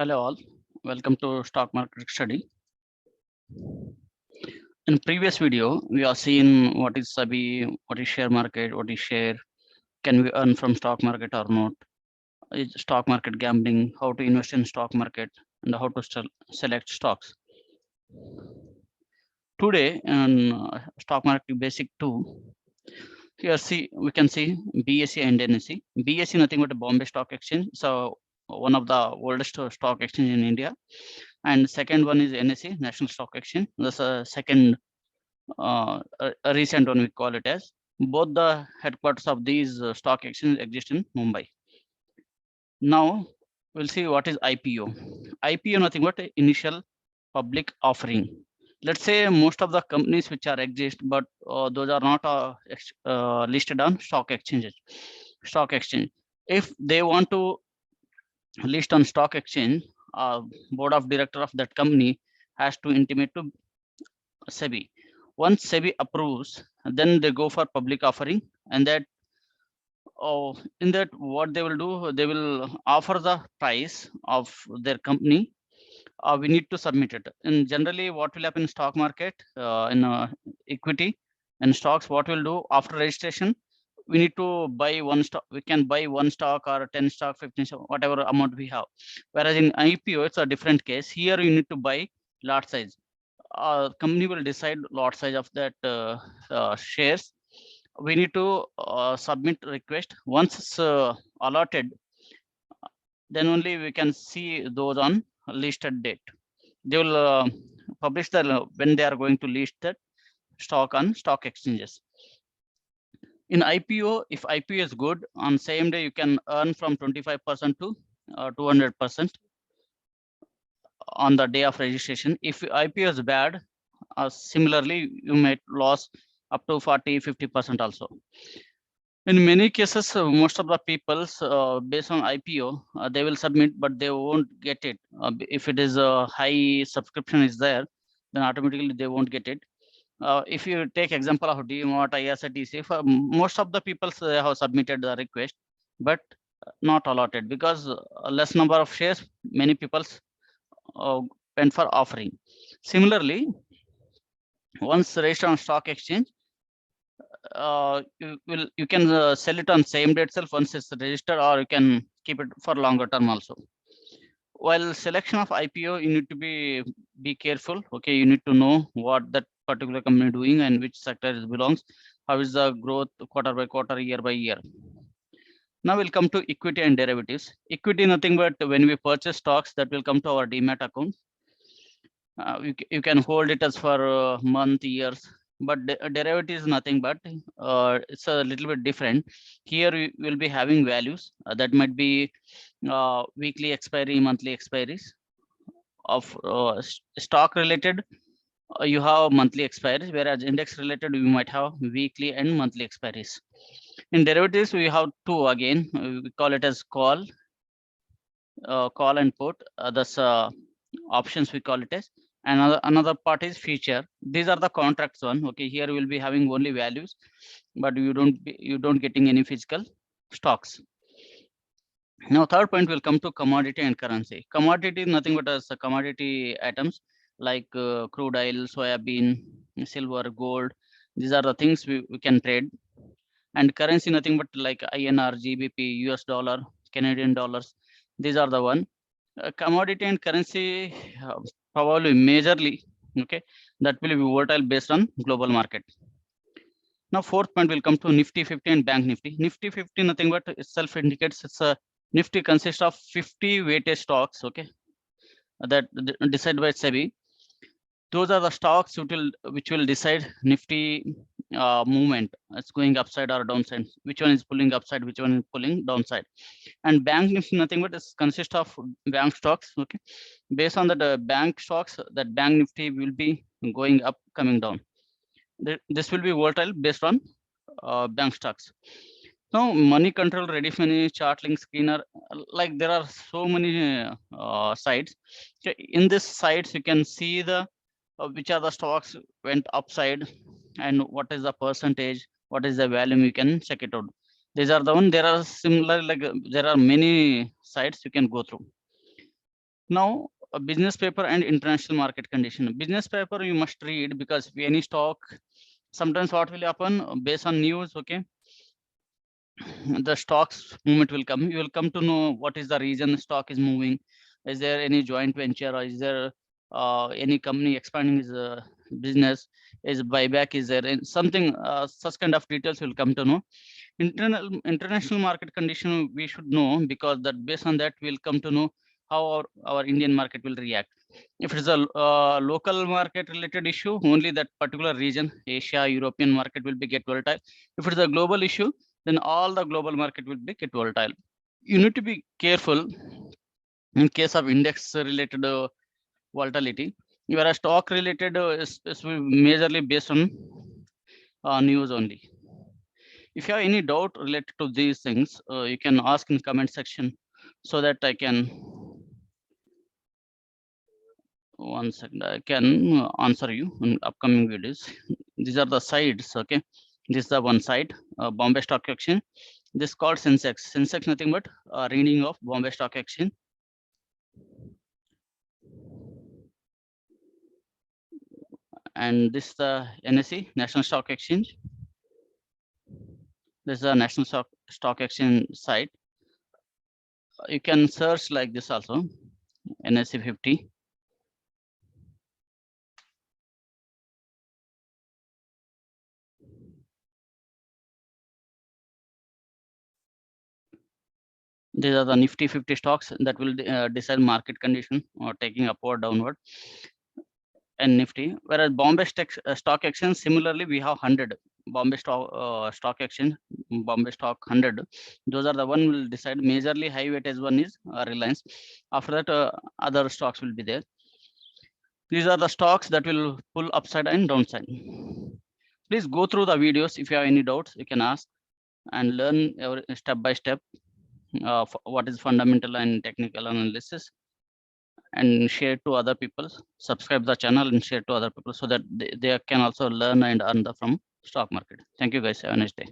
Hello all, welcome to stock market study. In previous video, we are seeing what is SABI, what is share market, what is share, can we earn from stock market or not, is stock market gambling, how to invest in stock market, and how to select stocks. Today, in stock market basic 2, here we can see BSE and NSE. BSE nothing but a Bombay Stock Exchange, so one of the oldest stock exchange in India. And second one is NSE, National Stock Exchange. That's a second a recent one we call it as. Both the headquarters of these stock exchanges exist in Mumbai. Now we'll see what is IPO. IPO nothing but initial public offering. Let's say most of the companies which are exist, but those are not listed on stock exchanges. Stock exchange. If they want to list on stock exchange, board of director of that company has to intimate to SEBI. Once SEBI approves, then they go for public offering, and that in that what they will do, they will offer the price of their company. We need to submit it. And generally, what will happen in stock market, in equity and stocks, what we'll do after registration, we need to buy one stock. We can buy one stock or 10 stock, 15 stock, whatever amount we have. Whereas in IPO, it's a different case. Here you need to buy lot size. Company will decide lot size of that shares. We need to submit request. Once it's allotted, then only we can see those on listed date. They will publish the when they are going to list that stock on stock exchanges. In IPO, if IPO is good, on same day you can earn from 25% to 200% on the day of registration. If IPO is bad, similarly you might lose up to 40-50% also. In many cases, most of the people based on IPO, they will submit, but they won't get it. If it is a high subscription is there, then automatically they won't get it. If you take example of DMart, IRCTC, for most of the people have submitted the request, but not allotted because less number of shares, many people went for offering. Similarly, once registered on stock exchange, you can sell it on same day itself once it's registered, or you can keep it for longer term also. While selection of IPO, you need to be careful. Okay, you need to know what that particular company doing and which sector it belongs. How is the growth quarter by quarter, year by year. Now we'll come to equity and derivatives. Equity nothing but when we purchase stocks that will come to our demat account. You can hold it as for month, years, but derivative is nothing but it's a little bit different. Here we will be having values that might be weekly expiry, monthly expiries of stock related. You have monthly expiries, whereas index related we might have weekly and monthly expiries. In derivatives we have two again. We call it as call and put. That's options we call it as. Another part is future. These are the contracts one. Okay, here we'll be having only values, but you don't getting any physical stocks. Now third point will come to commodity and currency. Commodity is nothing but as commodity items like crude oil, soybean, silver, gold. These are the things we can trade. And currency nothing but like INR, GBP, US dollar, Canadian dollars. These are the one. Commodity and currency probably majorly, okay, that will be volatile based on global market. Now fourth point will come to Nifty 50 and Bank Nifty. Nifty 50 nothing but itself indicates it's a Nifty consists of 50 weighted stocks, okay, that decided by SEBI. Those are the stocks which will decide Nifty movement. It's going upside or downside. Which one is pulling upside? Which one is pulling downside? And Bank Nifty nothing but it consists of bank stocks. Okay, based on that bank stocks, that Bank Nifty will be going up, coming down. This will be volatile based on bank stocks. Now money control, Ready Money, Chartlink, Screener, like there are so many sites. So in this sites you can see the which are the stocks went upside and what is the percentage, what is the value, you can check it out. These are the one. There are similar, like there are many sites you can go through. Now, a business paper and international market condition. Business paper you must read, because if any stock, sometimes what will happen based on news, okay, the stocks movement will come. You will come to know what is the reason the stock is moving. Is there any joint venture, or is there any company expanding his business? Is buyback? Is there something such kind of details will come to know. International market condition we should know, because that based on that we'll come to know how our Indian market will react. If it's a local market related issue, only that particular region, Asia, European market will be get volatile. If it's a global issue, then all the global market will be get volatile. You need to be careful in case of index related volatility. Whereas stock related is majorly based on news only. If you have any doubt related to these things, you can ask in comment section so that I can, one second, I can answer you in upcoming videos. These are the sides, okay. This is the one side, Bombay Stock Exchange. This is called Sensex. Sensex nothing but reading of Bombay Stock Exchange. And this is the NSE, National Stock Exchange. This is the National Stock Exchange site. You can search like this also, NSE 50. These are the Nifty 50 stocks that will decide market condition or taking upward, downward, and Nifty. Whereas Bombay Stock Exchange, similarly, we have 100 Bombay Stock Exchange, Bombay Stock 100. Those are the one will decide. Majorly high weightage one is Reliance. After that, other stocks will be there. These are the stocks that will pull upside and downside. Please go through the videos. If you have any doubts, you can ask and learn step by step what is fundamental and technical analysis, and share to other people. Subscribe the channel and share to other people so that they can also learn and earn from stock market. Thank you guys. Have a nice day.